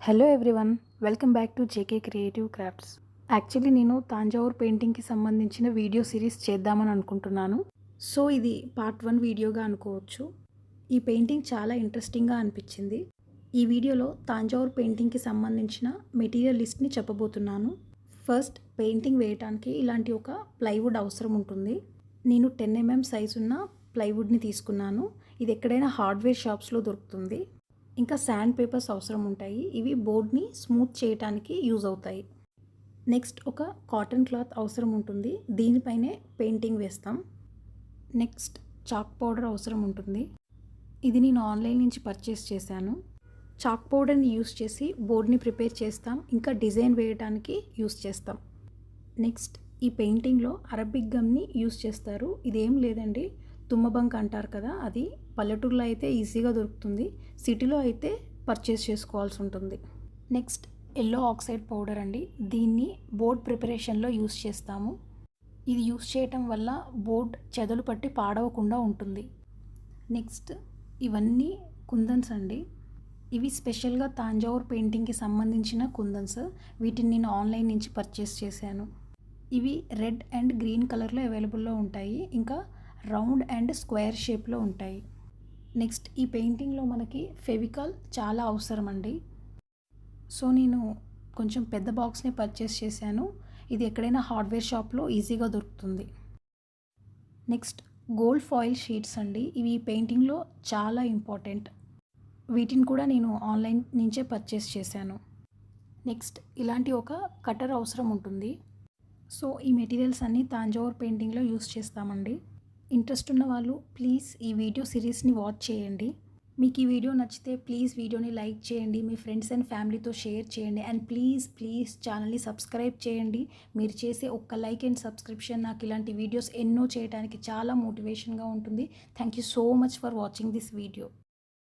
Hello everyone, welcome back to JK creative crafts. Actually నేను తాంజావూర్ పెయింటింగ్కి సంబంధించిన video series చేద్దామని అనుకుంటున్నాను. సో ఇది పార్ట్ 1 వీడియోగా అనుకోవచ్చు. ఈ పెయింటింగ్ చాలా ఇంట్రెస్టింగ్గా అనిపించింది. ఈ వీడియోలో తాంజావూర్ పెయింటింగ్కి సంబంధించిన మెటీరియల్ లిస్ట్ని చెప్పబోతున్నాను. ఫస్ట్, పెయింటింగ్ వేయడానికి ఇలాంటి ఒక ప్లైవుడ్ అవసరం ఉంటుంది. నేను 10 mm సైజు ఉన్న ప్లైవుడ్ని తీసుకున్నాను. ఇది ఎక్కడైనా హార్డ్వేర్ షాప్స్లో దొరుకుతుంది. ఇంకా శాండ్ పేపర్స్ అవసరం ఉంటాయి. ఇవి బోర్డ్ని స్మూత్ చేయడానికి యూజ్ అవుతాయి. నెక్స్ట్, ఒక కాటన్ క్లాత్ అవసరం ఉంటుంది. దీనిపైనే పెయింటింగ్ వేస్తాం. నెక్స్ట్, చాక్ పౌడర్ అవసరం ఉంటుంది. ఇది నేను ఆన్లైన్ నుంచి పర్చేస్ చేశాను. చాక్ పౌడర్ని యూస్ చేసి బోర్డ్ని ప్రిపేర్ చేస్తాం. ఇంకా డిజైన్ వేయడానికి యూస్ చేస్తాం. నెక్స్ట్, ఈ పెయింటింగ్లో అరబిక్ గమ్ని యూస్ చేస్తారు. ఇదేం లేదండి, తుమ్మబంక్ అంటారు కదా, అది పల్లెటూరులో అయితే ఈజీగా దొరుకుతుంది. సిటీలో అయితే పర్చేస్ చేసుకోవాల్సి ఉంటుంది. నెక్స్ట్, ఎల్లో ఆక్సైడ్ పౌడర్ అండి. దీన్ని బోర్డ్ ప్రిపరేషన్లో యూస్ చేస్తాము. ఇది యూస్ చేయటం వల్ల బోర్డ్ చెదలు పట్టి పాడవకుండా ఉంటుంది. నెక్స్ట్, ఇవన్నీ కుందన్స్ అండి. ఇవి స్పెషల్గా తాంజావూర్ పెయింటింగ్కి సంబంధించిన కుందన్స్. వీటిని నేను ఆన్లైన్ నుంచి పర్చేస్ చేశాను. ఇవి రెడ్ అండ్ గ్రీన్ కలర్లో అవైలబుల్లో ఉంటాయి. ఇంకా రౌండ్ అండ్ స్క్వేర్ షేప్లో ఉంటాయి. నెక్స్ట్, ఈ పెయింటింగ్లో మనకి ఫెవికాల్ చాలా అవసరం అండి. సో నేను కొంచెం పెద్ద బాక్స్ని పర్చేస్ చేశాను. ఇది ఎక్కడైనా హార్డ్వేర్ షాప్లో ఈజీగా దొరుకుతుంది. నెక్స్ట్, గోల్డ్ ఫాయిల్ షీట్స్ అండి. ఇవి ఈ పెయింటింగ్లో చాలా ఇంపార్టెంట్. వీటిని కూడా నేను ఆన్లైన్ నుంచే పర్చేస్ చేశాను. నెక్స్ట్, ఇలాంటి ఒక కటర్ అవసరం ఉంటుంది. సో ఈ మెటీరియల్స్ అన్నీ తాంజావూర్ పెయింటింగ్లో యూస్ చేస్తామండి. ఇంట్రెస్ట్ ఉన్న వాళ్ళు ప్లీజ్ ఈ వీడియో సిరీస్ని వాచ్ చేయండి. మీకు ఈ వీడియో నచ్చితే ప్లీజ్ వీడియోని లైక్ చేయండి, మీ ఫ్రెండ్స్ అండ్ ఫ్యామిలీతో షేర్ చేయండి, అండ్ ప్లీజ్ ఛానల్ని సబ్స్క్రైబ్ చేయండి. మీరు చేసే ఒక్క లైక్ అండ్ సబ్స్క్రిప్షన్ నాకు ఇలాంటి వీడియోస్ ఎన్నో చేయడానికి చాలా మోటివేషన్గా ఉంటుంది. Thank you so much for watching this video.